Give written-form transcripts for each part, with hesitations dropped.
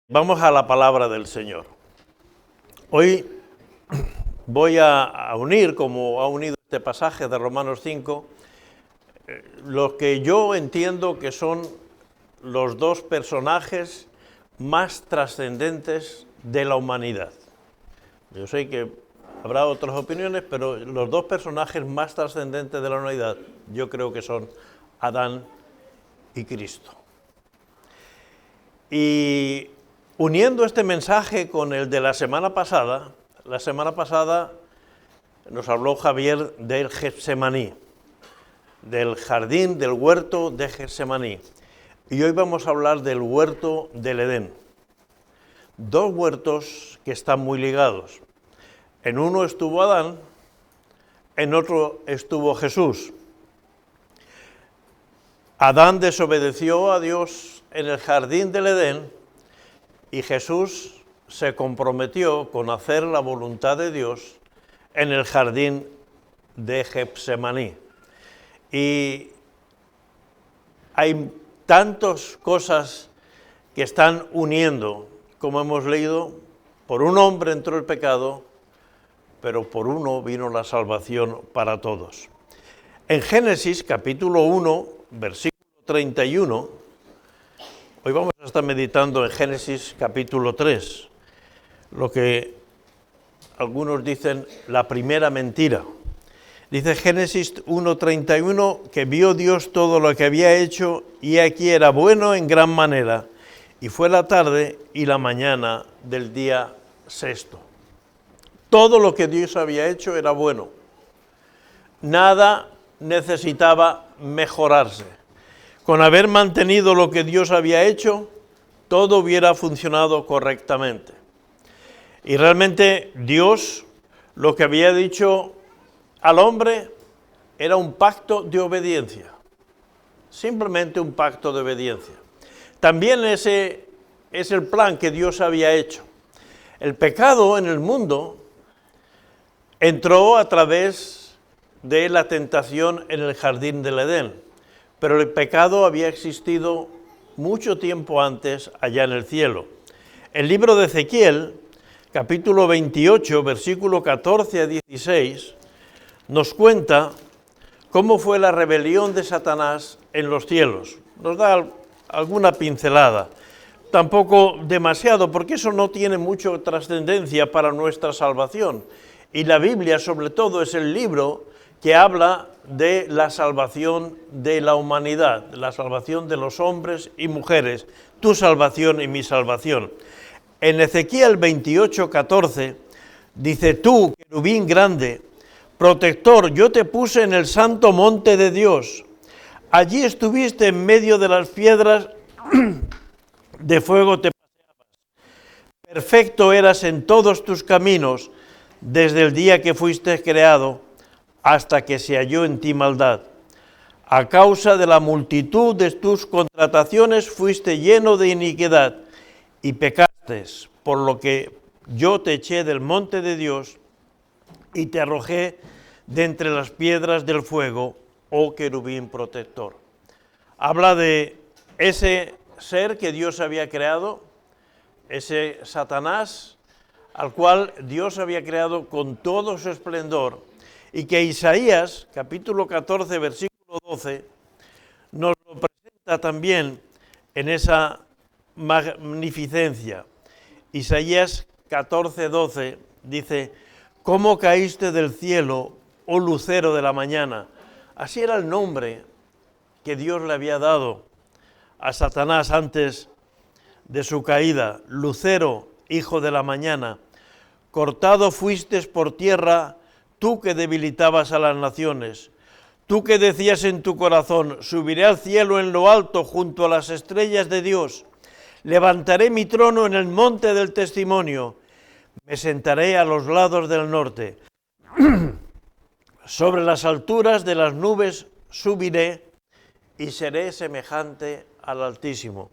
Vamos a la palabra del Señor. Hoy voy a unir, como ha unido este pasaje de Romanos 5, lo que yo entiendo que son los dos personajes más trascendentes de la humanidad. Yo sé que habrá otras opiniones, pero los dos personajes más trascendentes de la humanidad yo creo que son Adán y Cristo. Y uniendo este mensaje con el de la semana pasada nos habló Javier del Getsemaní, del jardín, del huerto de Getsemaní. Y hoy vamos a hablar del huerto del Edén. Dos huertos que están muy ligados. En uno estuvo Adán, en otro estuvo Jesús. Adán desobedeció a Dios en el jardín del Edén y Jesús se comprometió con hacer la voluntad de Dios en el jardín de Getsemaní. Y hay tantas cosas que están uniendo, como hemos leído, por un hombre entró el pecado, pero por uno vino la salvación para todos. En Génesis capítulo 1, versículo 31, hoy vamos a estar meditando en Génesis capítulo 3, lo que algunos dicen la primera mentira. Dice Génesis 1:31 que vio Dios todo lo que había hecho y aquí era bueno en gran manera, y fue la tarde y la mañana del día sexto. Todo lo que Dios había hecho era bueno. Nada necesitaba mejorarse. Con haber mantenido lo que Dios había hecho, todo hubiera funcionado correctamente. Y realmente Dios lo que había dicho al hombre era un pacto de obediencia, simplemente un pacto de obediencia. También ese es el plan que Dios había hecho. El pecado en el mundo entró a través de la tentación en el jardín del Edén, pero el pecado había existido mucho tiempo antes allá en el cielo. El libro de Ezequiel, capítulo 28, versículo 14 a 16, nos cuenta cómo fue la rebelión de Satanás en los cielos. Nos da alguna pincelada, tampoco demasiado, porque eso no tiene mucha trascendencia para nuestra salvación. Y la Biblia, sobre todo, es el libro que habla de la salvación de la humanidad, la salvación de los hombres y mujeres, tu salvación y mi salvación. En Ezequiel 28:14 dice: tú, querubín grande, protector, yo te puse en el santo monte de Dios. Allí estuviste en medio de las piedras de fuego, te paseabas. Perfecto eras en todos tus caminos, desde el día que fuiste creado hasta que se halló en ti maldad. A causa de la multitud de tus contrataciones fuiste lleno de iniquidad y pecaste, por lo que yo te eché del monte de Dios y te arrojé de entre las piedras del fuego, oh querubín protector. Habla de ese ser que Dios había creado, ese Satanás, al cual Dios había creado con todo su esplendor, y que Isaías, capítulo 14, versículo 12, nos lo presenta también en esa magnificencia. Isaías 14, 12 dice: ¿cómo caíste del cielo, oh lucero de la mañana? Así era el nombre que Dios le había dado a Satanás antes de su caída, lucero, hijo de la mañana. Cortado fuiste por tierra, tú que debilitabas a las naciones. Tú que decías en tu corazón: subiré al cielo en lo alto junto a las estrellas de Dios. Levantaré mi trono en el monte del testimonio. Me sentaré a los lados del norte. Sobre las alturas de las nubes subiré y seré semejante al Altísimo.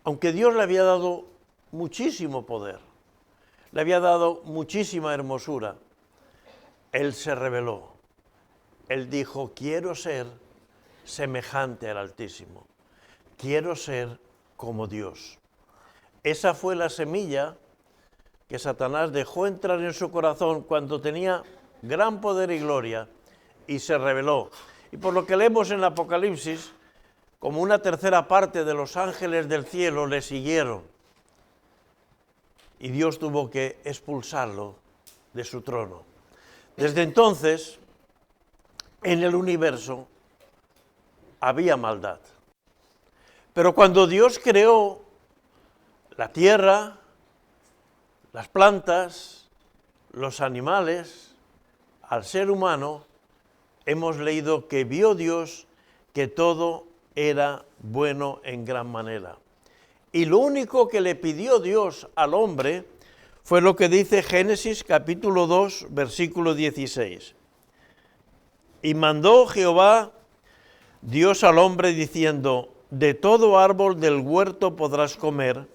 Aunque Dios le había dado muchísimo poder, le había dado muchísima hermosura, Él se rebeló. Él dijo: quiero ser semejante al Altísimo. Quiero ser como Dios. Esa fue la semilla que Satanás dejó entrar en su corazón cuando tenía gran poder y gloria y se rebeló. Y por lo que leemos en el Apocalipsis, como una tercera parte de los ángeles del cielo le siguieron. Y Dios tuvo que expulsarlo de su trono. Desde entonces, en el universo había maldad. Pero cuando Dios creó la tierra, las plantas, los animales, al ser humano, hemos leído que vio Dios que todo era bueno en gran manera. Y lo único que le pidió Dios al hombre fue lo que dice Génesis capítulo 2, versículo 16. Y mandó Jehová Dios al hombre diciendo: de todo árbol del huerto podrás comer,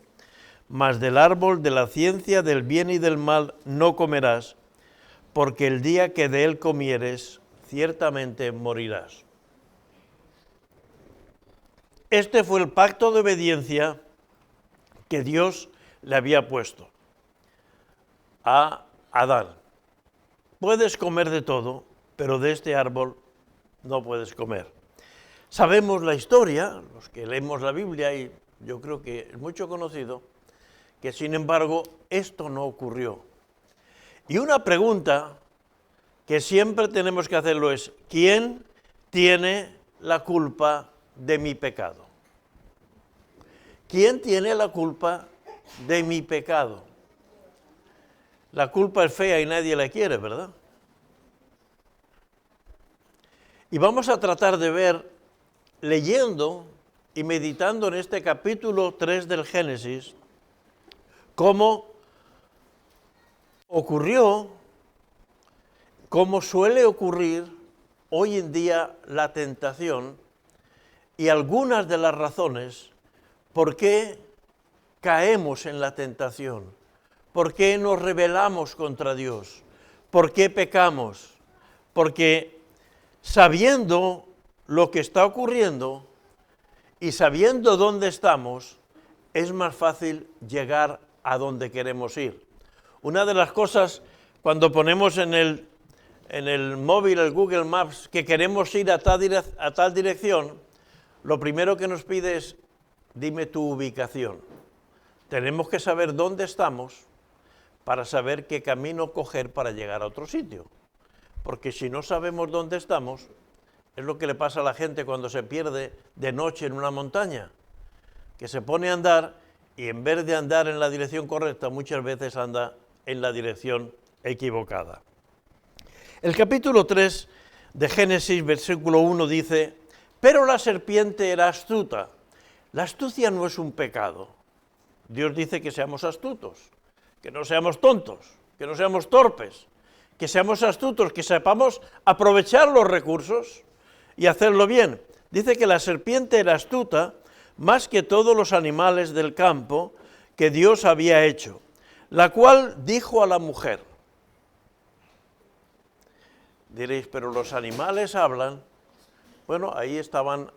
mas del árbol de la ciencia del bien y del mal no comerás, porque el día que de él comieres, ciertamente morirás. Este fue el pacto de obediencia que Dios le había puesto a Adán. Puedes comer de todo, pero de este árbol no puedes comer. Sabemos la historia, los que leemos la Biblia, y yo creo que es mucho conocido, que sin embargo esto no ocurrió. Y una pregunta que siempre tenemos que hacerlo es: ¿quién tiene la culpa de mi pecado? ¿Quién tiene la culpa de mi pecado? La culpa es fea y nadie la quiere, ¿verdad? Y vamos a tratar de ver, leyendo y meditando en este capítulo 3 del Génesis, cómo ocurrió, cómo suele ocurrir hoy en día la tentación y algunas de las razones por qué caemos en la tentación, por qué nos rebelamos contra Dios, por qué pecamos. Porque sabiendo lo que está ocurriendo y sabiendo dónde estamos, es más fácil llegar a donde queremos ir. Una de las cosas, cuando ponemos en el móvil, el Google Maps, que queremos ir a tal dirección, lo primero que nos pide es: dime tu ubicación. Tenemos que saber dónde estamos para saber qué camino coger para llegar a otro sitio. Porque si no sabemos dónde estamos, es lo que le pasa a la gente cuando se pierde de noche en una montaña, que se pone a andar y en vez de andar en la dirección correcta, muchas veces anda en la dirección equivocada. El capítulo 3 de Génesis, versículo 1 dice: pero la serpiente era astuta. La astucia no es un pecado. Dios dice que seamos astutos, que no seamos tontos, que no seamos torpes, que seamos astutos, que sepamos aprovechar los recursos y hacerlo bien. Dice que la serpiente era astuta más que todos los animales del campo que Dios había hecho, la cual dijo a la mujer. Diréis, pero los animales hablan. Bueno, ahí estaban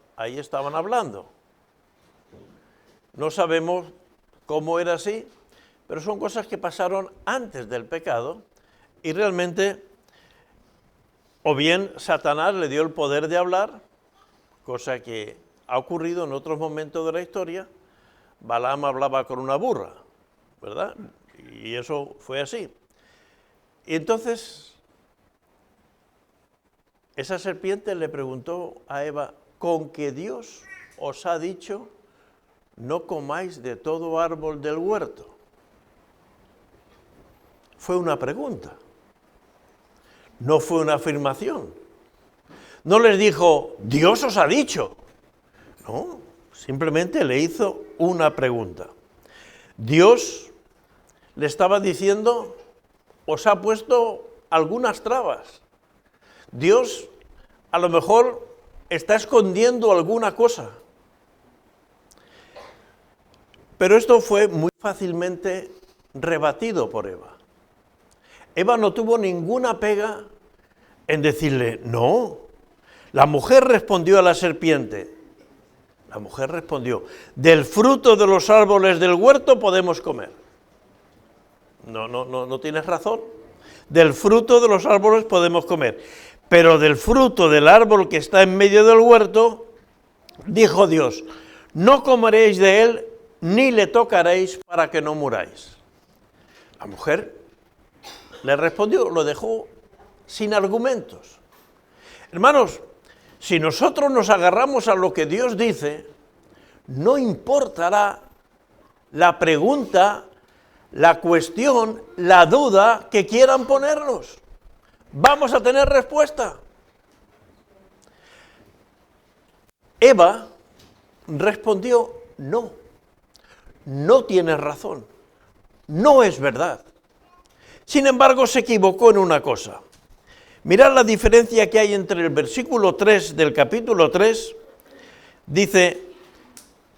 hablando. No sabemos cómo era así, pero son cosas que pasaron antes del pecado y realmente o bien Satanás le dio el poder de hablar, cosa que ha ocurrido en otros momentos de la historia. Balaam hablaba con una burra, ¿verdad? Y eso fue así. Y entonces esa serpiente le preguntó a Eva: ¿con que Dios os ha dicho no comáis de todo árbol del huerto? Fue una pregunta, no fue una afirmación. No les dijo: Dios os ha dicho. No, simplemente le hizo una pregunta. Dios le estaba diciendo: os ha puesto algunas trabas. Dios a lo mejor está escondiendo alguna cosa. Pero esto fue muy fácilmente rebatido por Eva. Eva no tuvo ninguna pega en decirle: no. La mujer respondió a la serpiente: La mujer respondió, del fruto de los árboles del huerto podemos comer. No tienes razón. Del fruto de los árboles podemos comer. Pero del fruto del árbol que está en medio del huerto, dijo Dios, no comeréis de él, ni le tocaréis para que no muráis. La mujer le respondió, lo dejó sin argumentos. Hermanos, si nosotros nos agarramos a lo que Dios dice, no importará la pregunta, la cuestión, la duda que quieran ponernos. Vamos a tener respuesta. Eva respondió, no tienes razón, no es verdad. Sin embargo, se equivocó en una cosa. Mirad la diferencia que hay entre el versículo 3 del capítulo 3, dice,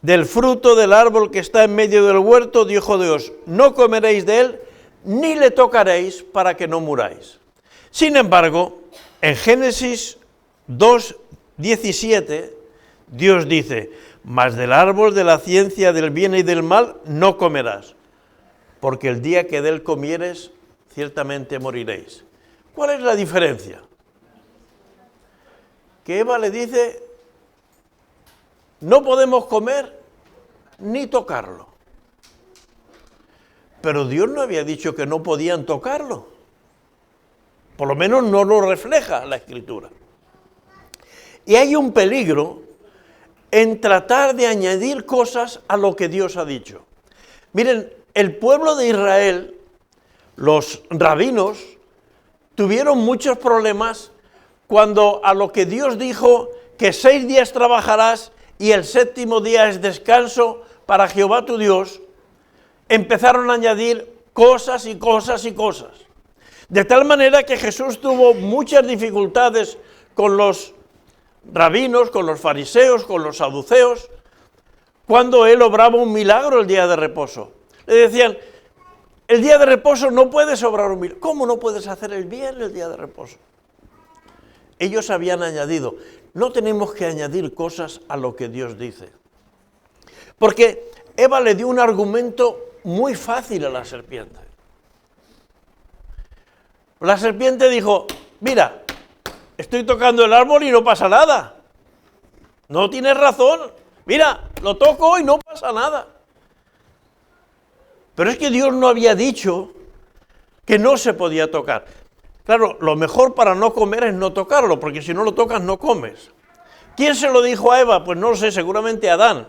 del fruto del árbol que está en medio del huerto, dijo Dios, no comeréis de él, ni le tocaréis para que no muráis. Sin embargo, en Génesis 2:17, Dios dice, mas del árbol de la ciencia del bien y del mal no comerás, porque el día que de él comieres, ciertamente moriréis. ¿Cuál es la diferencia? Que Eva le dice, no podemos comer ni tocarlo. Pero Dios no había dicho que no podían tocarlo. Por lo menos no lo refleja la Escritura. Y hay un peligro en tratar de añadir cosas a lo que Dios ha dicho. Miren, el pueblo de Israel, los rabinos, tuvieron muchos problemas cuando a lo que Dios dijo que 6 días trabajarás y el 7º día es descanso para Jehová tu Dios, empezaron a añadir cosas y cosas y cosas. De tal manera que Jesús tuvo muchas dificultades con los rabinos, con los fariseos, con los saduceos, cuando él obraba un milagro el día de reposo. Le decían, el día de reposo no puedes obrar un milagro. ¿Cómo no puedes hacer el bien el día de reposo? Ellos habían añadido, no tenemos que añadir cosas a lo que Dios dice. Porque Eva le dio un argumento muy fácil a la serpiente. La serpiente dijo, mira, estoy tocando el árbol y no pasa nada. No tienes razón. Mira, lo toco y no pasa nada. Pero es que Dios no había dicho que no se podía tocar. Claro, lo mejor para no comer es no tocarlo, porque si no lo tocas no comes. ¿Quién se lo dijo a Eva? Pues no lo sé, seguramente Adán.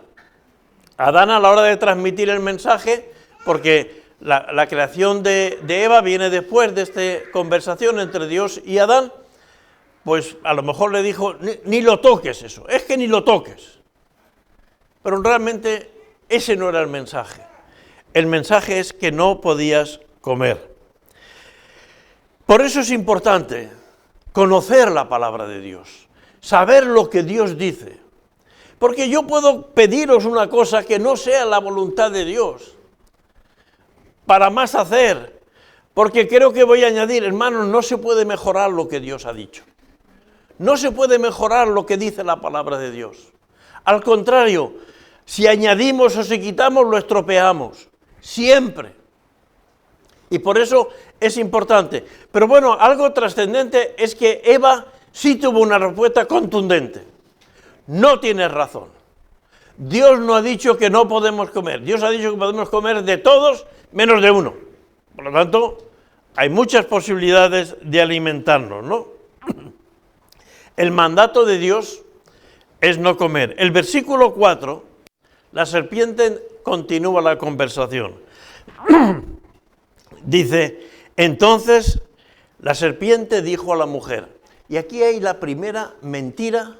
Adán a la hora de transmitir el mensaje, porque la creación de Eva viene después de esta conversación entre Dios y Adán, pues a lo mejor le dijo, ni lo toques eso, es que ni lo toques. Pero realmente ese no era el mensaje. El mensaje es que no podías comer. Por eso es importante conocer la palabra de Dios, saber lo que Dios dice. Porque yo puedo pediros una cosa que no sea la voluntad de Dios, para más hacer, porque creo que voy a añadir, hermanos, no se puede mejorar lo que Dios ha dicho. No se puede mejorar lo que dice la palabra de Dios. Al contrario, si añadimos o si quitamos, lo estropeamos. Siempre. Y por eso es importante. Pero bueno, algo trascendente es que Eva sí tuvo una respuesta contundente. No tienes razón. Dios no ha dicho que no podemos comer. Dios ha dicho que podemos comer de todos menos de uno. Por lo tanto, hay muchas posibilidades de alimentarnos, ¿no? El mandato de Dios es no comer. El versículo 4, la serpiente continúa la conversación. Dice, entonces la serpiente dijo a la mujer, y aquí hay la primera mentira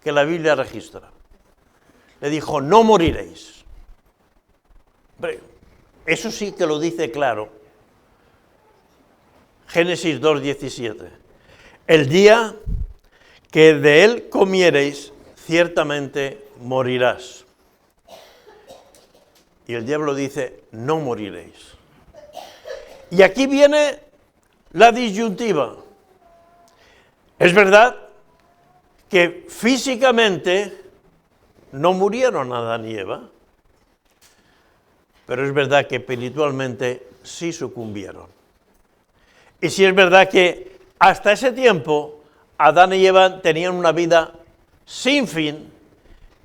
que la Biblia registra. Le dijo, no moriréis. Eso sí que lo dice claro. Génesis 2:17. El día que de él comiereis, ciertamente morirás. Y el diablo dice, no moriréis. Y aquí viene la disyuntiva. Es verdad que físicamente no murieron Adán y Eva, pero es verdad que espiritualmente sí sucumbieron. Y sí es verdad que hasta ese tiempo Adán y Eva tenían una vida sin fin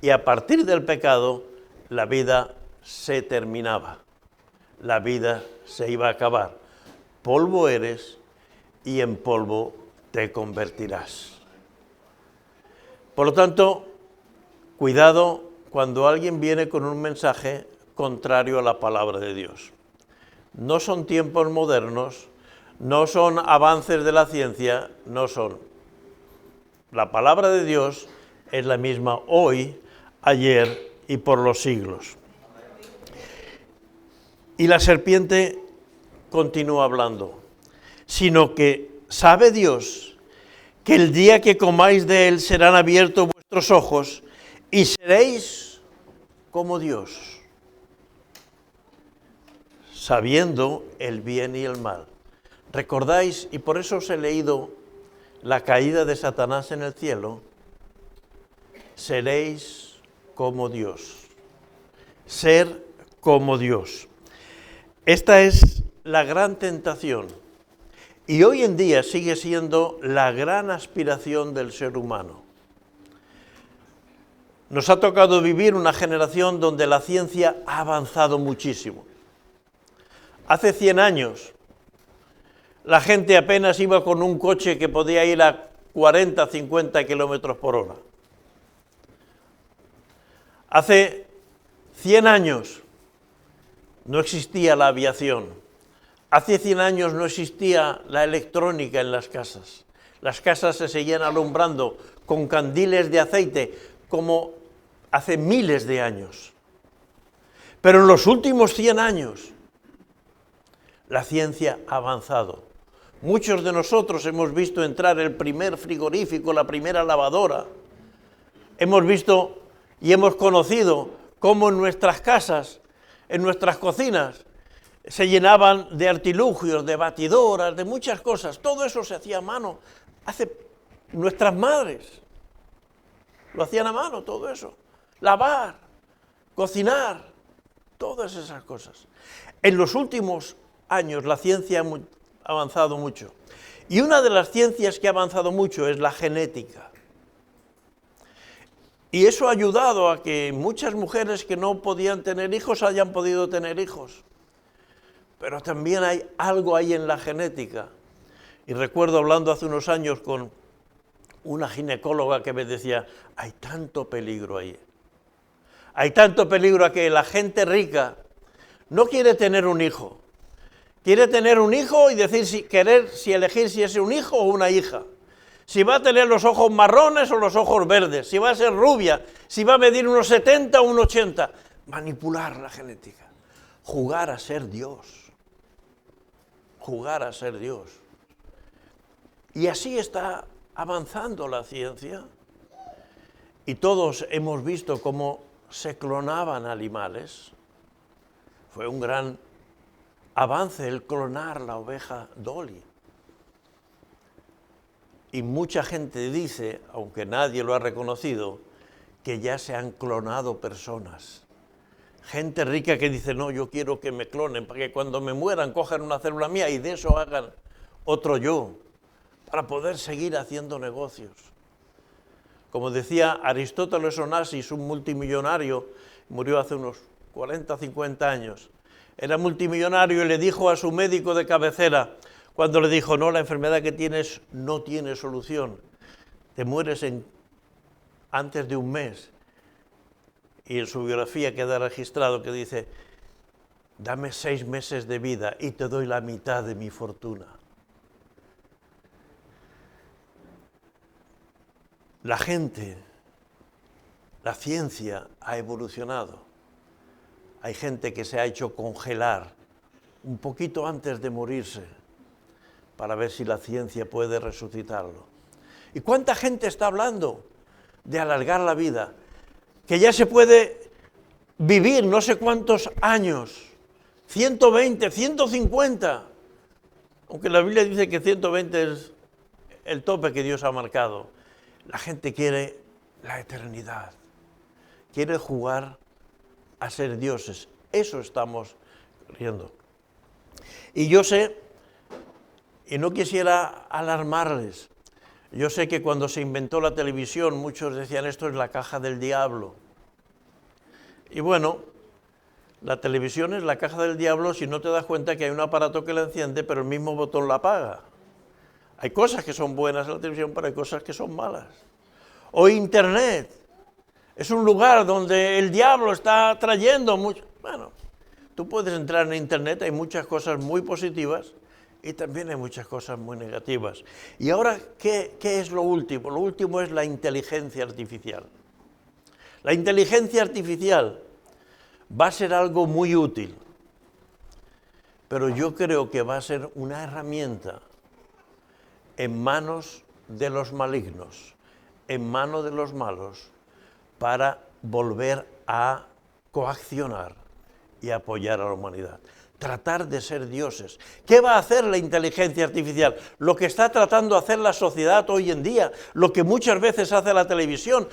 y a partir del pecado la vida se terminaba, la vida se iba a acabar. Polvo eres y en polvo te convertirás. Por lo tanto, cuidado cuando alguien viene con un mensaje contrario a la palabra de Dios. No son tiempos modernos, no son avances de la ciencia, no son. La palabra de Dios es la misma hoy, ayer y por los siglos. Y la serpiente continúa hablando, sino que sabe Dios que el día que comáis de él serán abiertos vuestros ojos y seréis como Dios, sabiendo el bien y el mal. ¿Recordáis? Y por eso os he leído la caída de Satanás en el cielo. Seréis como Dios. Ser como Dios. Esta es la gran tentación. Y hoy en día sigue siendo la gran aspiración del ser humano. Nos ha tocado vivir una generación donde la ciencia ha avanzado muchísimo. Hace 100 años, la gente apenas iba con un coche que podía ir a 40, 50 kilómetros por hora. Hace 100 años no existía la aviación. Hace 100 años no existía la electrónica en las casas. Las casas se seguían alumbrando con candiles de aceite como hace miles de años. Pero en los últimos 100 años la ciencia ha avanzado. Muchos de nosotros hemos visto entrar el primer frigorífico, la primera lavadora. Hemos visto y hemos conocido cómo en nuestras casas, en nuestras cocinas, se llenaban de artilugios, de batidoras, de muchas cosas. Todo eso se hacía a mano. Nuestras madres lo hacían a mano, todo eso. Lavar, cocinar, todas esas cosas. En los últimos años la ciencia ha avanzado mucho. Y una de las ciencias que ha avanzado mucho es la genética. Y eso ha ayudado a que muchas mujeres que no podían tener hijos hayan podido tener hijos. Pero también hay algo ahí en la genética. Y recuerdo hablando hace unos años con una ginecóloga que me decía, hay tanto peligro ahí. Hay tanto peligro a que la gente rica no quiere tener un hijo. Quiere tener un hijo y decir si elegir si es un hijo o una hija. Si va a tener los ojos marrones o los ojos verdes. Si va a ser rubia. Si va a medir unos 70 o unos 80. Manipular la genética. Jugar a ser Dios. Jugar a ser Dios. Y así está avanzando la ciencia. Y todos hemos visto cómo se clonaban animales. Fue un gran avance el clonar la oveja Dolly. Y mucha gente dice, aunque nadie lo ha reconocido, que ya se han clonado personas. Gente rica que dice, no, yo quiero que me clonen, para que cuando me mueran cojan una célula mía y de eso hagan otro yo, para poder seguir haciendo negocios. Como decía Aristóteles Onassis, un multimillonario, murió hace unos 40, 50 años, era multimillonario y le dijo a su médico de cabecera, cuando le dijo, no, la enfermedad que tienes no tiene solución, te mueres antes de un mes. Y en su biografía queda registrado que dice, dame 6 meses de vida y te doy la mitad de mi fortuna. La gente, la ciencia ha evolucionado. Hay gente que se ha hecho congelar un poquito antes de morirse para ver si la ciencia puede resucitarlo. ¿Y cuánta gente está hablando de alargar la vida? Que ya se puede vivir no sé cuántos años, 120, 150, aunque la Biblia dice que 120 es el tope que Dios ha marcado. La gente quiere la eternidad, quiere jugar a ser dioses. Eso estamos riendo. Y yo sé, y no quisiera alarmarles, yo sé que cuando se inventó la televisión muchos decían esto es la caja del diablo. Y bueno, la televisión es la caja del diablo si no te das cuenta que hay un aparato que la enciende, pero el mismo botón la apaga. Hay cosas que son buenas en la televisión, pero hay cosas que son malas. O Internet. Es un lugar donde el diablo está trayendo mucho. Bueno, tú puedes entrar en Internet, hay muchas cosas muy positivas y también hay muchas cosas muy negativas. Y ahora, ¿qué es lo último? Lo último es la inteligencia artificial. La inteligencia artificial va a ser algo muy útil, pero yo creo que va a ser una herramienta en manos de los malignos, en manos de los malos, para volver a coaccionar y apoyar a la humanidad. Tratar de ser dioses. ¿Qué va a hacer la inteligencia artificial? Lo que está tratando de hacer la sociedad hoy en día, lo que muchas veces hace la televisión,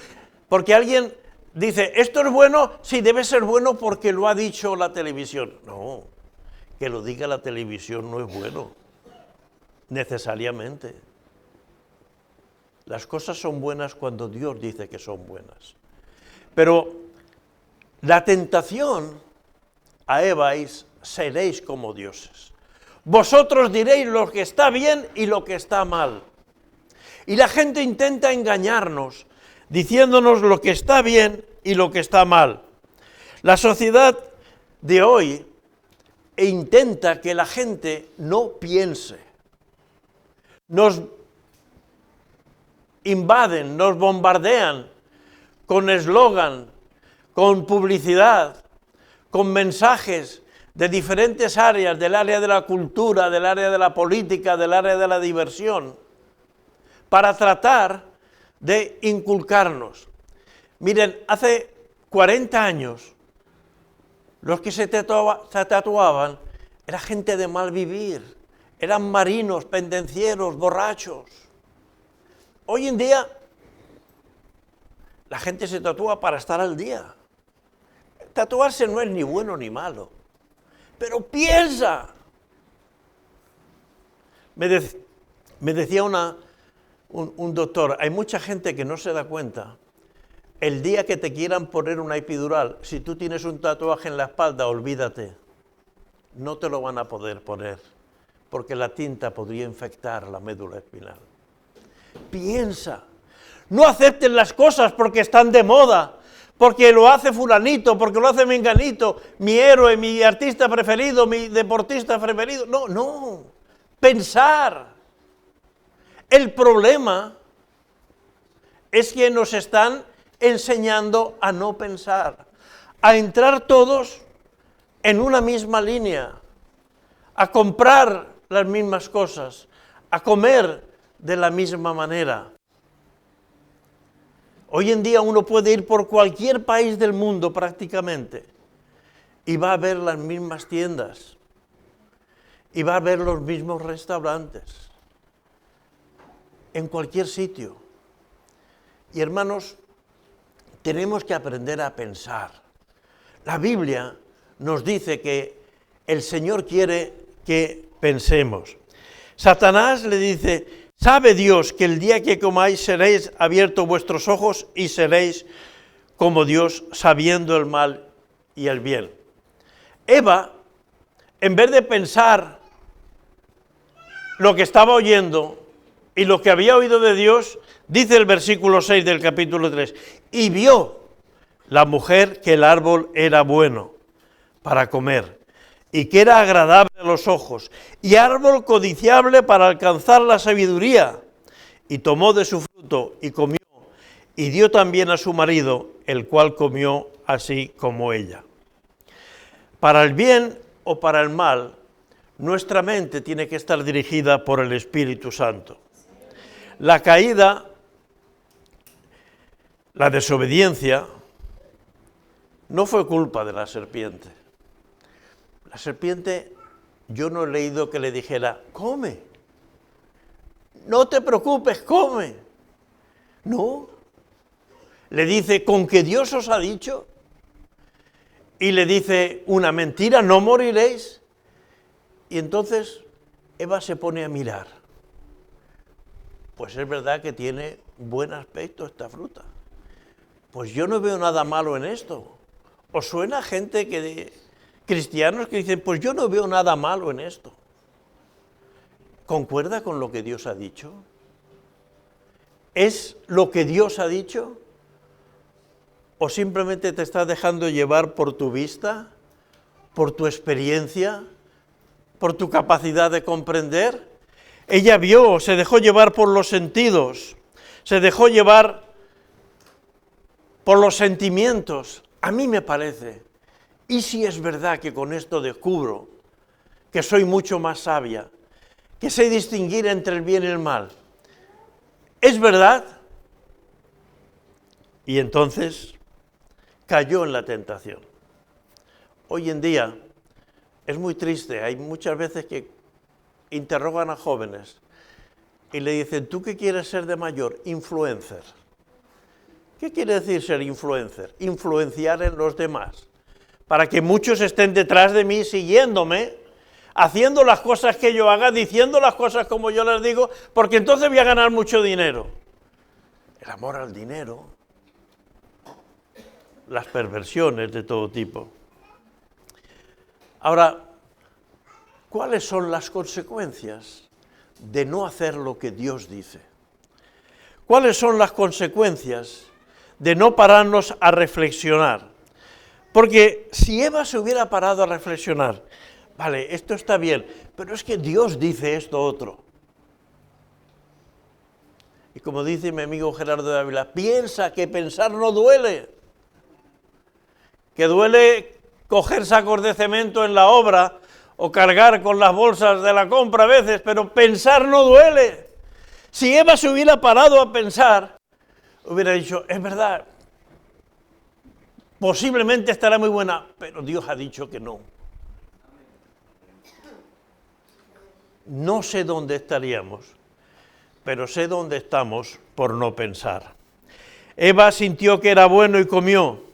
porque alguien dice, esto es bueno, sí, debe ser bueno porque lo ha dicho la televisión. No, que lo diga la televisión no es bueno, necesariamente. Las cosas son buenas cuando Dios dice que son buenas. Pero la tentación a Eva es, seréis como dioses. Vosotros diréis lo que está bien y lo que está mal. Y la gente intenta engañarnos, diciéndonos lo que está bien y lo que está mal. La sociedad de hoy intenta que la gente no piense. Nos invaden, nos bombardean con eslogan, con publicidad, con mensajes de diferentes áreas, del área de la cultura, del área de la política, del área de la diversión, para tratar de inculcarnos. Miren, hace 40 años, los que se tatuaban era gente de mal vivir, eran marinos, pendencieros, borrachos. Hoy en día, la gente se tatúa para estar al día. Tatuarse no es ni bueno ni malo, pero piensa. Me decía un doctor, hay mucha gente que no se da cuenta. El día que te quieran poner una epidural, si tú tienes un tatuaje en la espalda, olvídate. No te lo van a poder poner, porque la tinta podría infectar la médula espinal. Piensa. No aceptes las cosas porque están de moda, porque lo hace fulanito, porque lo hace menganito, mi héroe, mi artista preferido, mi deportista preferido. No, no. Pensar. El problema es que nos están enseñando a no pensar, a entrar todos en una misma línea, a comprar las mismas cosas, a comer de la misma manera. Hoy en día uno puede ir por cualquier país del mundo prácticamente y va a ver las mismas tiendas y va a ver los mismos restaurantes en cualquier sitio. Y hermanos, tenemos que aprender a pensar. La Biblia nos dice que el Señor quiere que pensemos. Satanás le dice, ¿sabe Dios que el día que comáis seréis abiertos vuestros ojos y seréis como Dios, sabiendo el mal y el bien? Eva, en vez de pensar lo que estaba oyendo y lo que había oído de Dios, dice el versículo 6 del capítulo 3, y vio la mujer que el árbol era bueno para comer, y que era agradable a los ojos, y árbol codiciable para alcanzar la sabiduría, y tomó de su fruto y comió, y dio también a su marido, el cual comió así como ella. Para el bien o para el mal, nuestra mente tiene que estar dirigida por el Espíritu Santo. La caída, la desobediencia, no fue culpa de la serpiente. La serpiente, yo no he leído que le dijera, come, no te preocupes, come. No, le dice, ¿con que Dios os ha dicho? Y le dice, una mentira, no moriréis. Y entonces Eva se pone a mirar. Pues es verdad que tiene buen aspecto esta fruta. Pues yo no veo nada malo en esto. ¿Os suena gente cristianos que dicen, pues yo no veo nada malo en esto? ¿Concuerda con lo que Dios ha dicho? ¿Es lo que Dios ha dicho? ¿O simplemente te estás dejando llevar por tu vista, por tu experiencia, por tu capacidad de comprender? Ella vio, se dejó llevar por los sentidos, se dejó llevar por los sentimientos. A mí me parece, y si es verdad que con esto descubro que soy mucho más sabia, que sé distinguir entre el bien y el mal, ¿es verdad? Y entonces cayó en la tentación. Hoy en día es muy triste, hay muchas veces que interrogan a jóvenes y le dicen, ¿tú qué quieres ser de mayor? Influencer. ¿Qué quiere decir ser influencer? Influenciar en los demás, para que muchos estén detrás de mí, siguiéndome, haciendo las cosas que yo haga, diciendo las cosas como yo las digo, porque entonces voy a ganar mucho dinero. El amor al dinero, las perversiones de todo tipo. Ahora, ¿cuáles son las consecuencias de no hacer lo que Dios dice? ¿Cuáles son las consecuencias de no pararnos a reflexionar? Porque si Eva se hubiera parado a reflexionar, vale, esto está bien, pero es que Dios dice esto otro. Y como dice mi amigo Gerardo de Ávila, piensa que pensar no duele, que duele coger sacos de cemento en la obra o cargar con las bolsas de la compra a veces, pero pensar no duele. Si Eva se hubiera parado a pensar, hubiera dicho, es verdad, posiblemente estará muy buena, pero Dios ha dicho que no. No sé dónde estaríamos, pero sé dónde estamos por no pensar. Eva sintió que era bueno y comió.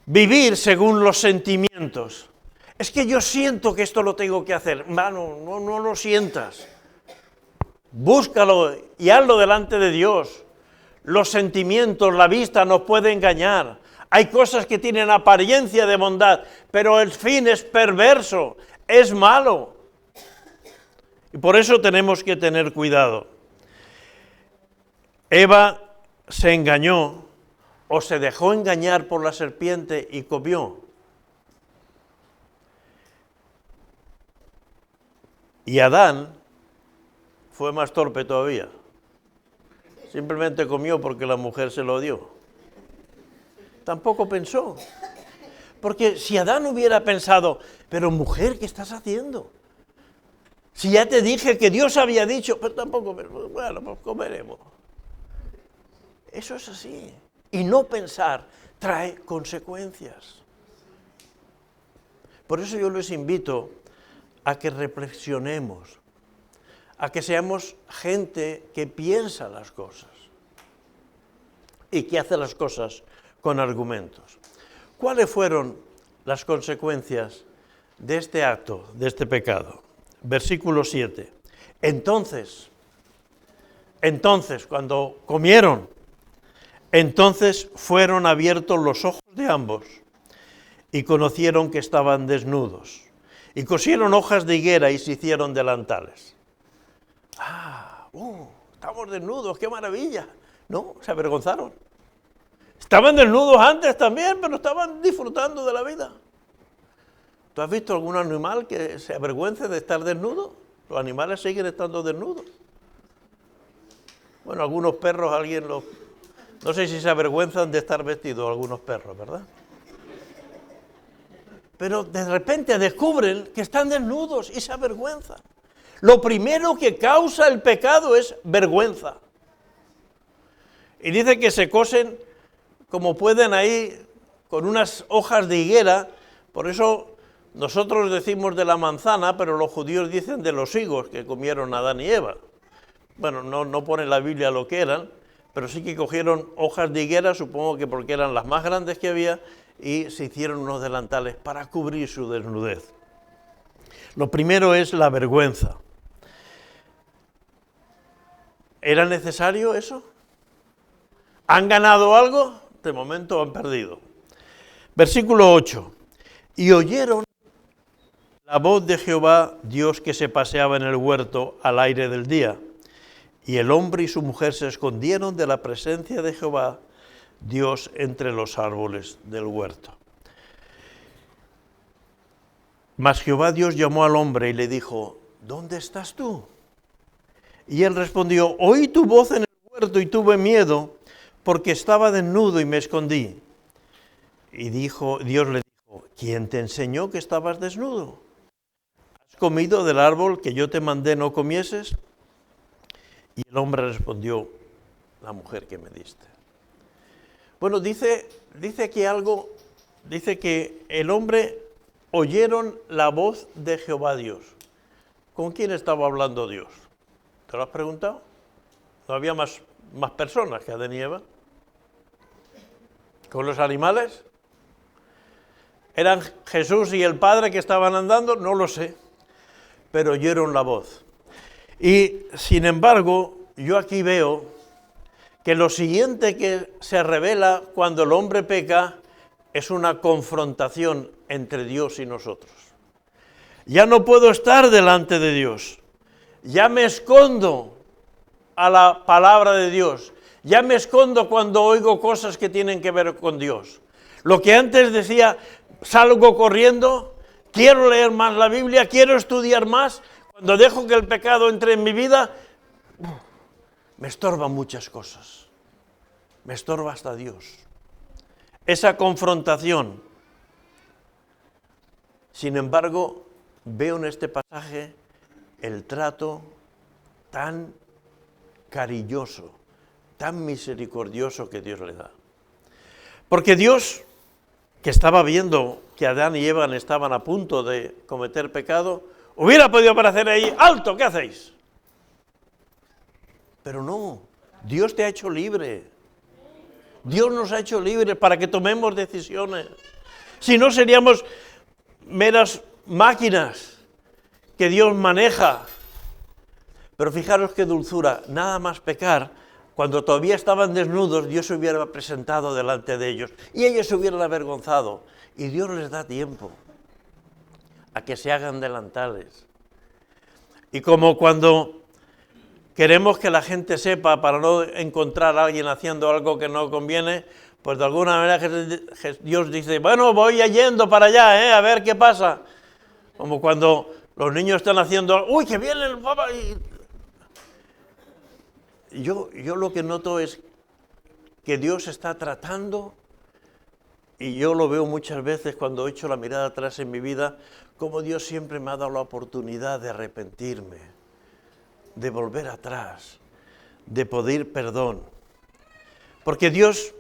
Vivir según los sentimientos. Es que yo siento que esto lo tengo que hacer. Mano, no lo sientas. Búscalo y hazlo delante de Dios. Los sentimientos, la vista nos puede engañar. Hay cosas que tienen apariencia de bondad, pero el fin es perverso, es malo. Y por eso tenemos que tener cuidado. Eva se engañó o se dejó engañar por la serpiente y comió. Y Adán fue más torpe todavía. Simplemente comió porque la mujer se lo dio. Tampoco pensó. Porque si Adán hubiera pensado, pero mujer, ¿qué estás haciendo? Si ya te dije que Dios había dicho, pero tampoco, bueno, pues comeremos. Eso es así. Y no pensar trae consecuencias. Por eso yo les invito a que reflexionemos, a que seamos gente que piensa las cosas y que hace las cosas con argumentos. ¿Cuáles fueron las consecuencias de este acto, de este pecado? Versículo 7. Entonces, cuando comieron, entonces fueron abiertos los ojos de ambos y conocieron que estaban desnudos. Y cosieron hojas de higuera y se hicieron delantales. Estamos desnudos, qué maravilla. No, se avergonzaron. Estaban desnudos antes también, pero estaban disfrutando de la vida. ¿Tú has visto algún animal que se avergüence de estar desnudo? Los animales siguen estando desnudos. Bueno, algunos perros, no sé si se avergüenzan de estar vestidos algunos perros, ¿verdad? Pero de repente descubren que están desnudos y se avergüenzan. Lo primero que causa el pecado es vergüenza. Y dice que se cosen como pueden ahí con unas hojas de higuera. Por eso nosotros decimos de la manzana, pero los judíos dicen de los higos que comieron Adán y Eva. Bueno, no pone la Biblia lo que eran, pero sí que cogieron hojas de higuera, supongo que porque eran las más grandes que había, y se hicieron unos delantales para cubrir su desnudez. Lo primero es la vergüenza. ¿Era necesario eso? ¿Han ganado algo? De momento han perdido. Versículo 8. Y oyeron la voz de Jehová, Dios, que se paseaba en el huerto al aire del día. Y el hombre y su mujer se escondieron de la presencia de Jehová, Dios, entre los árboles del huerto. Mas Jehová Dios llamó al hombre y le dijo, ¿dónde estás tú? Y él respondió, oí tu voz en el huerto y tuve miedo, porque estaba desnudo y me escondí. Y Dios le dijo, ¿quién te enseñó que estabas desnudo? ¿Has comido del árbol que yo te mandé no comieses? Y el hombre respondió, la mujer que me diste. Bueno, dice aquí algo, dice que el hombre oyeron la voz de Jehová Dios. ¿Con quién estaba hablando Dios? ¿Te lo has preguntado? ¿No había más personas que Adán y Eva? ¿Con los animales? ¿Eran Jesús y el Padre que estaban andando? No lo sé, pero oyeron la voz. Y, sin embargo, yo aquí veo que lo siguiente que se revela cuando el hombre peca es una confrontación entre Dios y nosotros. Ya no puedo estar delante de Dios. Ya me escondo a la palabra de Dios. Ya me escondo cuando oigo cosas que tienen que ver con Dios. Lo que antes decía, salgo corriendo, quiero leer más la Biblia, quiero estudiar más. Cuando dejo que el pecado entre en mi vida, me estorban muchas cosas. Me estorba hasta Dios. Esa confrontación. Sin embargo, veo en este pasaje el trato tan cariñoso, tan misericordioso que Dios le da. Porque Dios, que estaba viendo que Adán y Eva estaban a punto de cometer pecado, hubiera podido aparecer ahí, ¡alto! ¿Qué hacéis? Pero no, Dios te ha hecho libre. Dios nos ha hecho libres para que tomemos decisiones. Si no, seríamos meras máquinas que Dios maneja. Pero fijaros qué dulzura, nada más pecar, cuando todavía estaban desnudos, Dios se hubiera presentado delante de ellos y ellos se hubieran avergonzado. Y Dios les da tiempo a que se hagan delantales. Y como cuando queremos que la gente sepa para no encontrar a alguien haciendo algo que no conviene, pues de alguna manera Dios dice, bueno, voy yendo para allá, a ver qué pasa. Como cuando los niños están haciendo, ¡uy, que viene el papá! Yo lo que noto es que Dios está tratando, y yo lo veo muchas veces cuando echo la mirada atrás en mi vida, como Dios siempre me ha dado la oportunidad de arrepentirme, de volver atrás, de pedir perdón. Porque Dios,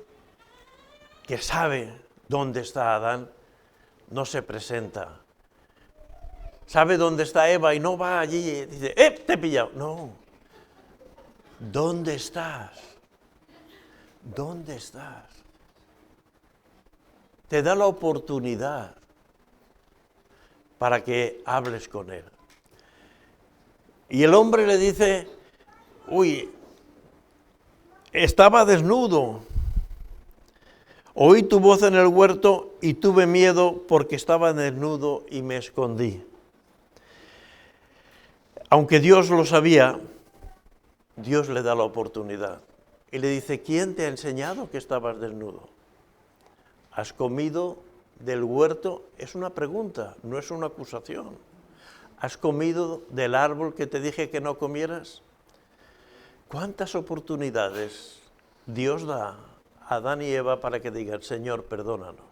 que sabe dónde está Adán, no se presenta. Sabe dónde está Eva y no va allí y dice, te he pillado. No. ¿Dónde estás? ¿Dónde estás? Te da la oportunidad para que hables con él. Y el hombre le dice, uy, estaba desnudo. Oí tu voz en el huerto y tuve miedo porque estaba desnudo y me escondí. Aunque Dios lo sabía, Dios le da la oportunidad. Y le dice, ¿quién te ha enseñado que estabas desnudo? ¿Has comido del huerto? Es una pregunta, no es una acusación. ¿Has comido del árbol que te dije que no comieras? ¿Cuántas oportunidades Dios da a Adán y Eva para que digan, Señor, perdónanos?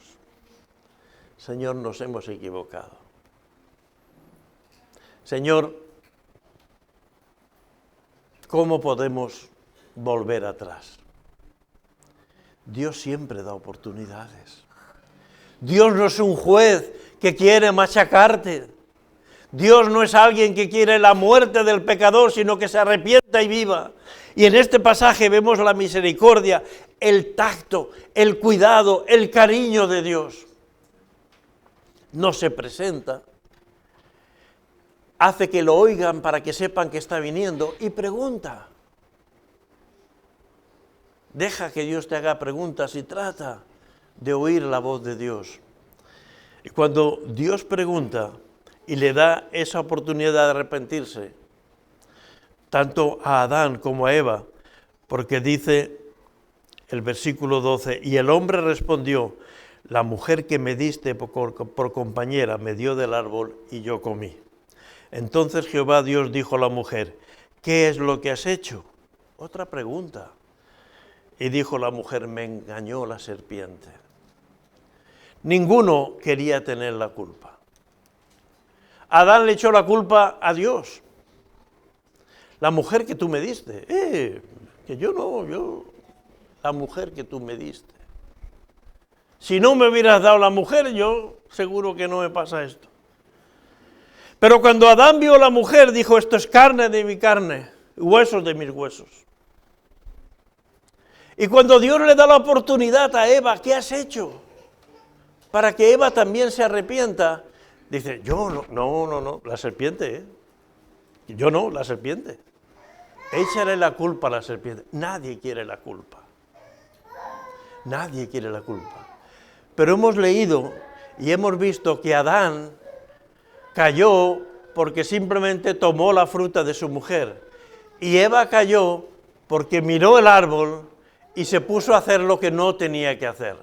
Señor, nos hemos equivocado. Señor, ¿cómo podemos volver atrás? Dios siempre da oportunidades. Dios no es un juez que quiere machacarte. Dios no es alguien que quiere la muerte del pecador, sino que se arrepienta y viva. Y en este pasaje vemos la misericordia, el tacto, el cuidado, el cariño de Dios. No se presenta, hace que lo oigan para que sepan que está viniendo y pregunta. Deja que Dios te haga preguntas y trata de oír la voz de Dios. Y cuando Dios pregunta y le da esa oportunidad de arrepentirse, tanto a Adán como a Eva, porque dice el versículo 12, y el hombre respondió, la mujer que me diste por compañera me dio del árbol y yo comí. Entonces Jehová Dios dijo a la mujer, ¿qué es lo que has hecho? Otra pregunta. Y dijo la mujer, me engañó la serpiente. Ninguno quería tener la culpa. Adán le echó la culpa a Dios. La mujer que tú me diste, que la mujer que tú me diste. Si no me hubieras dado la mujer, yo seguro que no me pasa esto. Pero cuando Adán vio a la mujer, dijo, esto es carne de mi carne, huesos de mis huesos. Y cuando Dios le da la oportunidad a Eva, ¿qué has hecho? Para que Eva también se arrepienta, dice, yo no, la serpiente, yo no, la serpiente. Échale la culpa a la serpiente. Nadie quiere la culpa. Nadie quiere la culpa. Pero hemos leído y hemos visto que Adán cayó porque simplemente tomó la fruta de su mujer. Y Eva cayó porque miró el árbol y se puso a hacer lo que no tenía que hacer.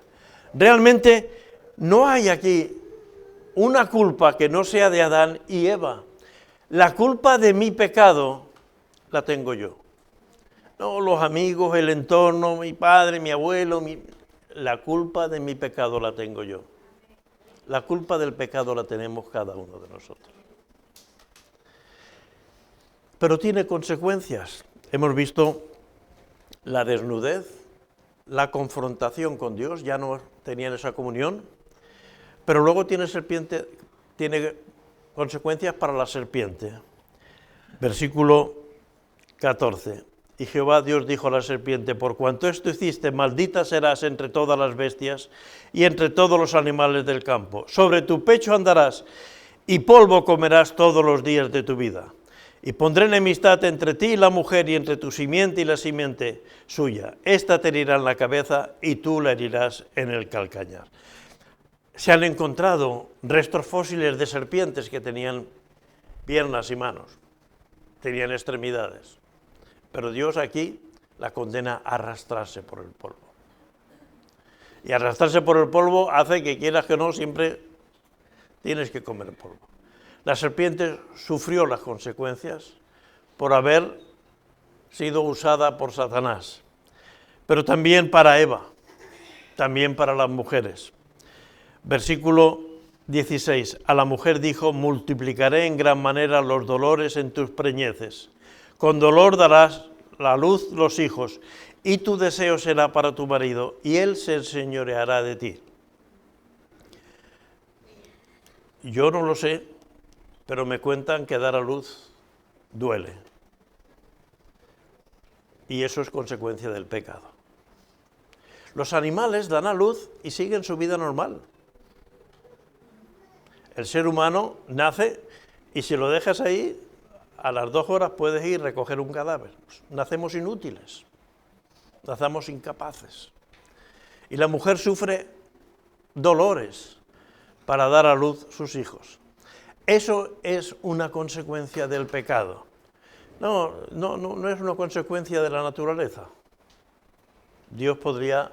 Realmente no hay aquí una culpa que no sea de Adán y Eva. La culpa de mi pecado la tengo yo. No, los amigos, el entorno, mi padre, mi abuelo, la culpa de mi pecado la tengo yo. La culpa del pecado la tenemos cada uno de nosotros. Pero tiene consecuencias. Hemos visto la desnudez, la confrontación con Dios, ya no tenían esa comunión, pero luego tiene consecuencias para la serpiente. Versículo 14. Y Jehová Dios dijo a la serpiente, por cuanto esto hiciste, maldita serás entre todas las bestias y entre todos los animales del campo. Sobre tu pecho andarás y polvo comerás todos los días de tu vida. Y pondré enemistad entre ti y la mujer y entre tu simiente y la simiente suya. Esta te herirá en la cabeza y tú la herirás en el calcañar. Se han encontrado restos fósiles de serpientes que tenían piernas y manos, tenían extremidades. Pero Dios aquí la condena a arrastrarse por el polvo. Y arrastrarse por el polvo hace que quieras que no, siempre tienes que comer polvo. La serpiente sufrió las consecuencias por haber sido usada por Satanás, pero también para Eva, también para las mujeres. Versículo 16. A la mujer dijo, multiplicaré en gran manera los dolores en tus preñeces. Con dolor darás la luz los hijos, y tu deseo será para tu marido, y él se enseñoreará de ti. Yo no lo sé, pero me cuentan que dar a luz duele. Y eso es consecuencia del pecado. Los animales dan a luz y siguen su vida normal. El ser humano nace y si lo dejas ahí, a las 2 horas puedes ir a recoger un cadáver. Nacemos inútiles, nacemos incapaces. Y la mujer sufre dolores para dar a luz sus hijos. Eso es una consecuencia del pecado. No es una consecuencia de la naturaleza. Dios podría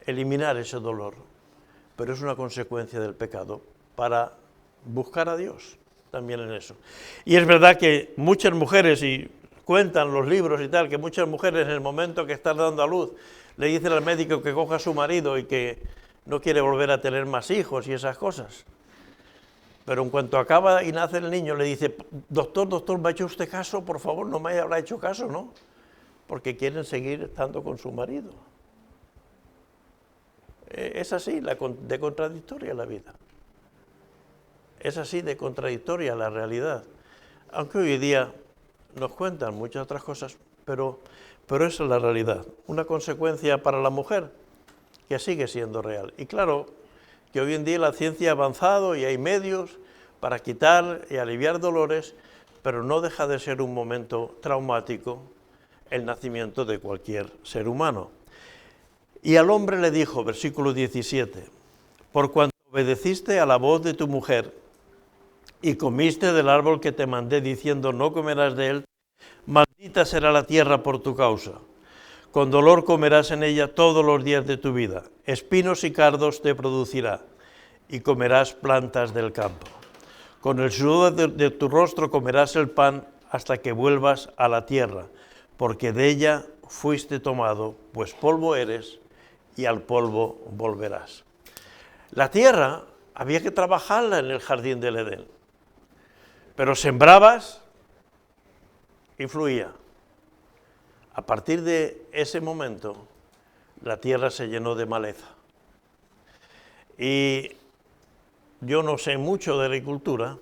eliminar ese dolor, pero es una consecuencia del pecado para buscar a Dios también en eso. Y es verdad que muchas mujeres, y cuentan los libros y tal, que muchas mujeres en el momento que están dando a luz, le dicen al médico que coja a su marido y que no quiere volver a tener más hijos y esas cosas. Pero en cuanto acaba y nace el niño, le dice, doctor, ¿me ha hecho usted caso? Por favor, no me habrá hecho caso, ¿no? Porque quieren seguir estando con su marido. Es así, de contradictoria la vida. Es así de contradictoria la realidad. Aunque hoy día nos cuentan muchas otras cosas, pero esa es la realidad. Una consecuencia para la mujer que sigue siendo real. Y claro, que hoy en día la ciencia ha avanzado y hay medios para quitar y aliviar dolores, pero no deja de ser un momento traumático el nacimiento de cualquier ser humano. Y al hombre le dijo, versículo 17, por cuanto obedeciste a la voz de tu mujer y comiste del árbol que te mandé diciendo no comerás de él, maldita será la tierra por tu causa. Con dolor comerás en ella todos los días de tu vida. Espinos y cardos te producirá y comerás plantas del campo. Con el sudor de tu rostro comerás el pan hasta que vuelvas a la tierra, porque de ella fuiste tomado, pues polvo eres y al polvo volverás. La tierra había que trabajarla en el jardín del Edén, pero sembrabas y fluía. A partir de ese momento, la tierra se llenó de maleza. Y yo no sé mucho de agricultura,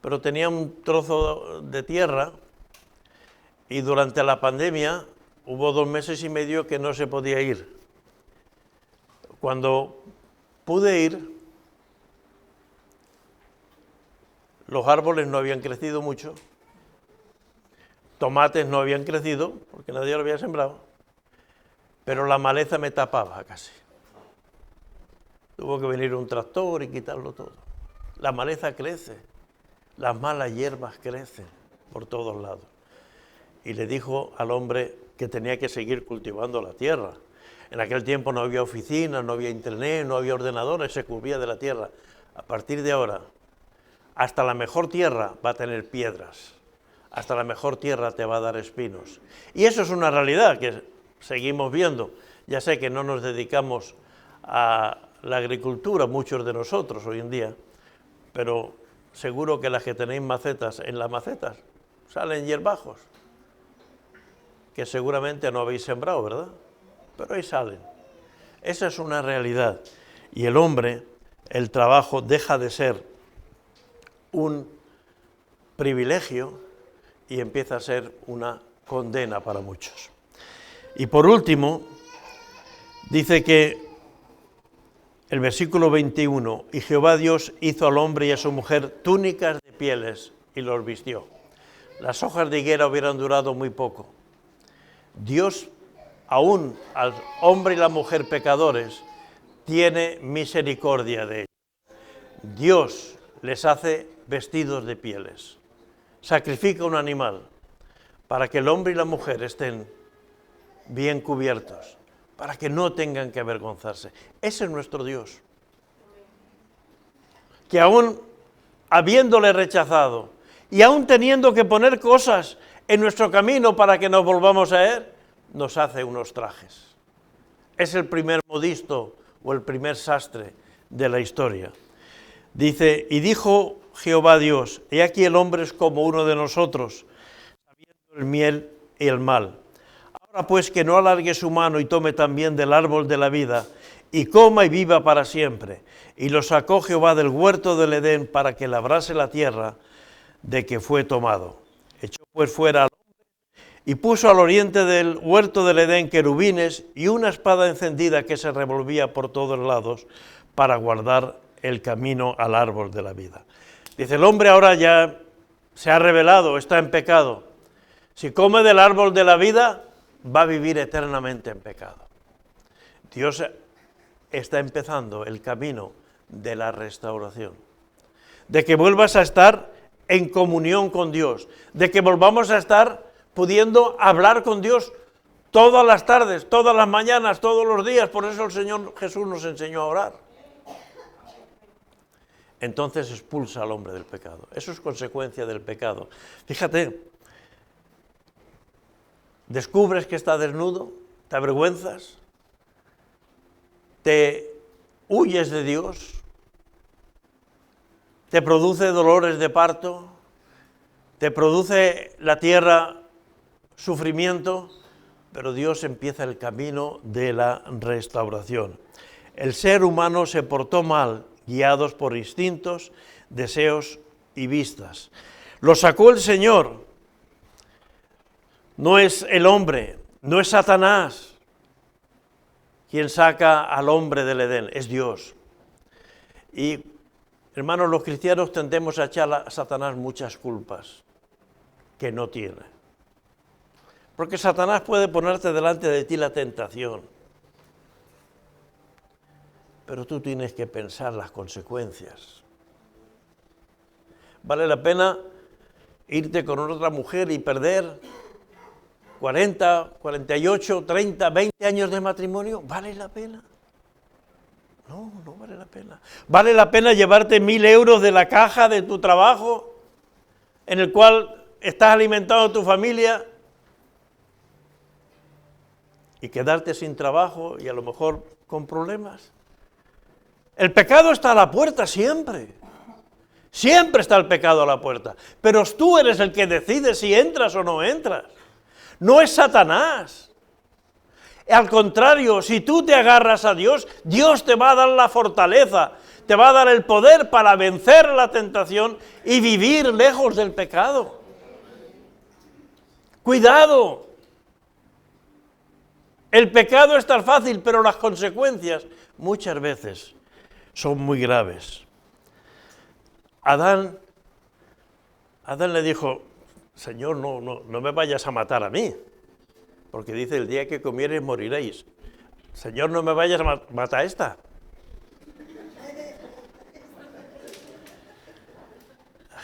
pero tenía un trozo de tierra y durante la pandemia hubo 2 meses y medio que no se podía ir. Cuando pude ir, los árboles no habían crecido mucho, tomates no habían crecido, porque nadie lo había sembrado, pero la maleza me tapaba casi. Tuvo que venir un tractor y quitarlo todo. La maleza crece, las malas hierbas crecen por todos lados. Y le dijo al hombre que tenía que seguir cultivando la tierra. En aquel tiempo no había oficinas, no había internet, no había ordenadores, se cubría de la tierra. A partir de ahora, hasta la mejor tierra va a tener piedras. Hasta la mejor tierra te va a dar espinos. Y eso es una realidad que seguimos viendo. Ya sé que no nos dedicamos a la agricultura, muchos de nosotros hoy en día, pero seguro que las que tenéis macetas, en las macetas salen hierbajos, que seguramente no habéis sembrado, ¿verdad? Pero ahí salen. Esa es una realidad. Y el hombre, el trabajo deja de ser un privilegio y empieza a ser una condena para muchos. Y por último, dice que el versículo 21, y Jehová Dios hizo al hombre y a su mujer túnicas de pieles y los vistió. Las hojas de higuera hubieran durado muy poco. Dios, aún al hombre y la mujer pecadores, tiene misericordia de ellos. Dios les hace vestidos de pieles. Sacrifica un animal para que el hombre y la mujer estén bien cubiertos, para que no tengan que avergonzarse. Ese es nuestro Dios, que aún habiéndole rechazado y aún teniendo que poner cosas en nuestro camino para que nos volvamos a Él, nos hace unos trajes. Es el primer modisto o el primer sastre de la historia. Dice, y dijo Jehová Dios, he aquí el hombre es como uno de nosotros, sabiendo el bien y el mal. Ahora pues que no alargue su mano y tome también del árbol de la vida, y coma y viva para siempre. Y lo sacó Jehová del huerto del Edén para que labrase la tierra de que fue tomado. Echó pues fuera al hombre y puso al oriente del huerto del Edén querubines y una espada encendida que se revolvía por todos lados para guardar el camino al árbol de la vida. Dice, el hombre ahora ya se ha rebelado, está en pecado. Si come del árbol de la vida, va a vivir eternamente en pecado. Dios está empezando el camino de la restauración, de que vuelvas a estar en comunión con Dios, de que volvamos a estar pudiendo hablar con Dios todas las tardes, todas las mañanas, todos los días. Por eso el Señor Jesús nos enseñó a orar. Entonces expulsa al hombre del pecado. Eso es consecuencia del pecado. Fíjate, descubres que está desnudo, te avergüenzas, te huyes de Dios, te produce dolores de parto, te produce la tierra sufrimiento, pero Dios empieza el camino de la restauración. El ser humano se portó mal, guiados por instintos, deseos y vistas. Lo sacó el Señor, no es el hombre, no es Satanás quien saca al hombre del Edén, es Dios. Y, hermanos, los cristianos tendemos a echar a Satanás muchas culpas que no tiene. Porque Satanás puede ponerte delante de ti la tentación, pero tú tienes que pensar las consecuencias. ¿Vale la pena irte con otra mujer y perder 40, 48, 30, 20 años de matrimonio? ¿Vale la pena? No, no vale la pena. ¿Vale la pena llevarte 1.000 euros de la caja de tu trabajo en el cual estás alimentando a tu familia y quedarte sin trabajo y a lo mejor con problemas? El pecado está a la puerta siempre. Siempre está el pecado a la puerta. Pero tú eres el que decide si entras o no entras. No es Satanás. Al contrario, si tú te agarras a Dios, Dios te va a dar la fortaleza, te va a dar el poder para vencer la tentación y vivir lejos del pecado. ¡Cuidado! El pecado es tan fácil, pero las consecuencias muchas veces son muy graves. Adán le dijo: Señor, no me vayas a matar a mí, porque dice, el día que comiereis moriréis. Señor, no me vayas a matar a esta.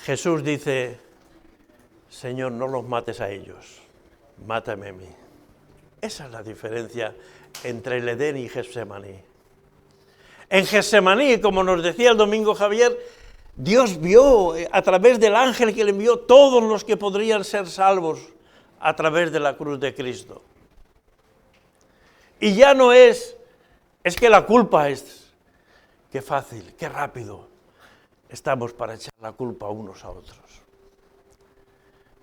Jesús dice: Señor, no los mates a ellos, mátame a mí. Esa es la diferencia entre el Edén y Getsemaní. En Getsemaní, como nos decía el domingo Javier, Dios vio a través del ángel que le envió todos los que podrían ser salvos a través de la cruz de Cristo. Y ya no es que la culpa es, qué fácil, qué rápido estamos para echar la culpa unos a otros.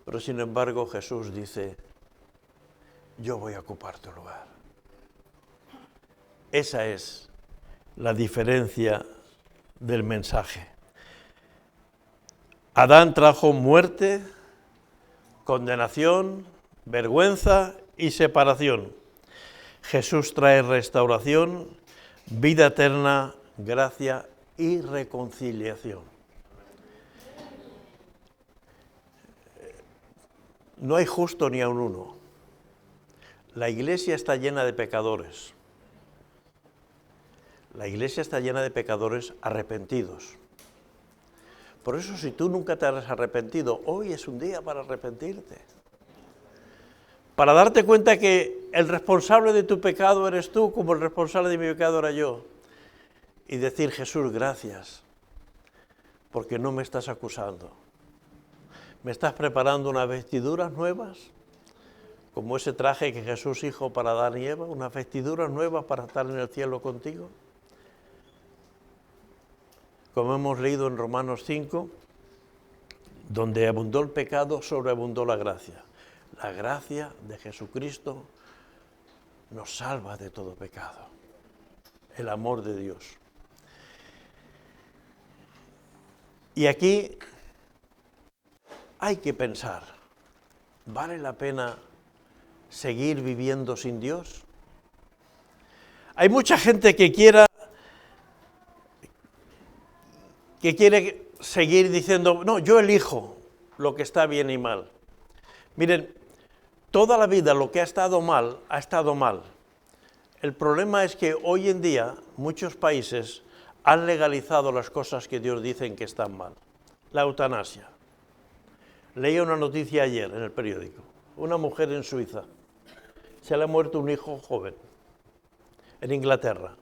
Pero sin embargo Jesús dice: yo voy a ocupar tu lugar. Esa es la diferencia del mensaje. Adán trajo muerte, condenación, vergüenza y separación. Jesús trae restauración, vida eterna, gracia y reconciliación. No hay justo ni aun uno. La iglesia está llena de pecadores. La iglesia está llena de pecadores arrepentidos. Por eso, si tú nunca te has arrepentido, hoy es un día para arrepentirte. Para darte cuenta que el responsable de tu pecado eres tú, como el responsable de mi pecado era yo. Y decir: Jesús, gracias, porque no me estás acusando. Me estás preparando unas vestiduras nuevas, como ese traje que Jesús hizo para Adán y Eva, unas vestiduras nuevas para estar en el cielo contigo. Como hemos leído en Romanos 5, donde abundó el pecado, sobreabundó la gracia. La gracia de Jesucristo nos salva de todo pecado. El amor de Dios. Y aquí hay que pensar, ¿vale la pena seguir viviendo sin Dios? Hay mucha gente que quiere seguir diciendo: no, yo elijo lo que está bien y mal. Miren, toda la vida lo que ha estado mal, ha estado mal. El problema es que hoy en día muchos países han legalizado las cosas que Dios dice que están mal. La eutanasia. Leí una noticia ayer en el periódico. Una mujer en Suiza. Se le ha muerto un hijo joven en Inglaterra.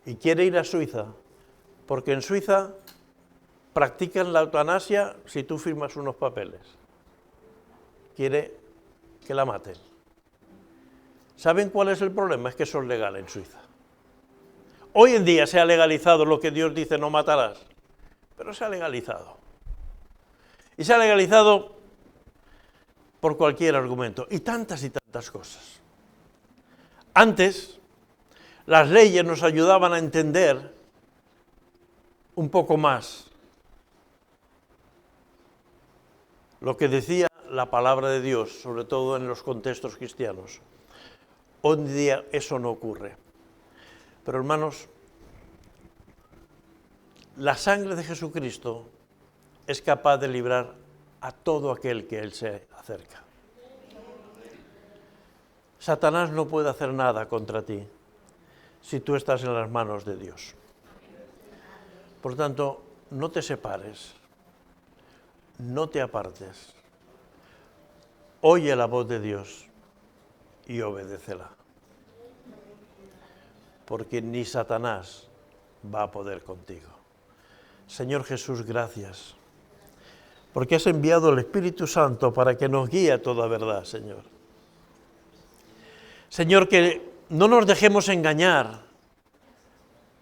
Y quiere ir a Suiza, porque en Suiza practican la eutanasia si tú firmas unos papeles. Quiere que la maten. ¿Saben cuál es el problema? Es que eso es legal en Suiza. Hoy en día se ha legalizado lo que Dios dice: no matarás, pero se ha legalizado. Y se ha legalizado por cualquier argumento, y tantas cosas. Antes, las leyes nos ayudaban a entender un poco más lo que decía la palabra de Dios, sobre todo en los contextos cristianos. Hoy en día eso no ocurre. Pero hermanos, la sangre de Jesucristo es capaz de librar a todo aquel que Él se acerca. Satanás no puede hacer nada contra ti si tú estás en las manos de Dios. Por tanto, no te separes, no te apartes. Oye la voz de Dios y obedécela. Porque ni Satanás va a poder contigo. Señor Jesús, gracias. Porque has enviado el Espíritu Santo para que nos guíe a toda verdad, Señor. Señor, que no nos dejemos engañar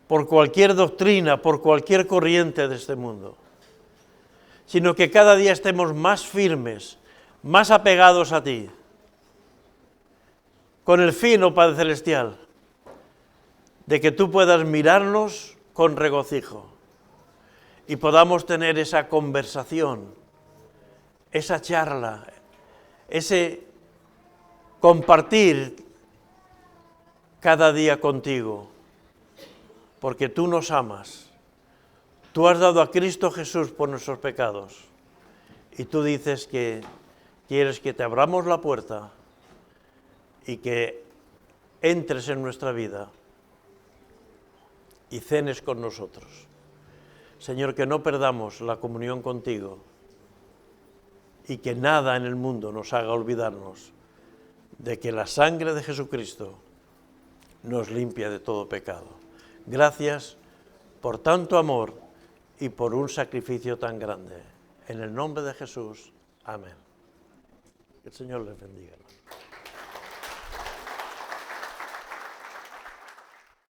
por cualquier doctrina, por cualquier corriente de este mundo, sino que cada día estemos más firmes, más apegados a ti, con el fin, oh Padre Celestial, de que tú puedas mirarnos con regocijo y podamos tener esa conversación, esa charla, ese compartir cada día contigo, porque tú nos amas. Tú has dado a Cristo Jesús por nuestros pecados y tú dices que quieres que te abramos la puerta y que entres en nuestra vida y cenes con nosotros. Señor, que no perdamos la comunión contigo y que nada en el mundo nos haga olvidarnos de que la sangre de Jesucristo nos limpia de todo pecado. Gracias por tanto amor y por un sacrificio tan grande. En el nombre de Jesús, amén. Que el Señor les bendiga.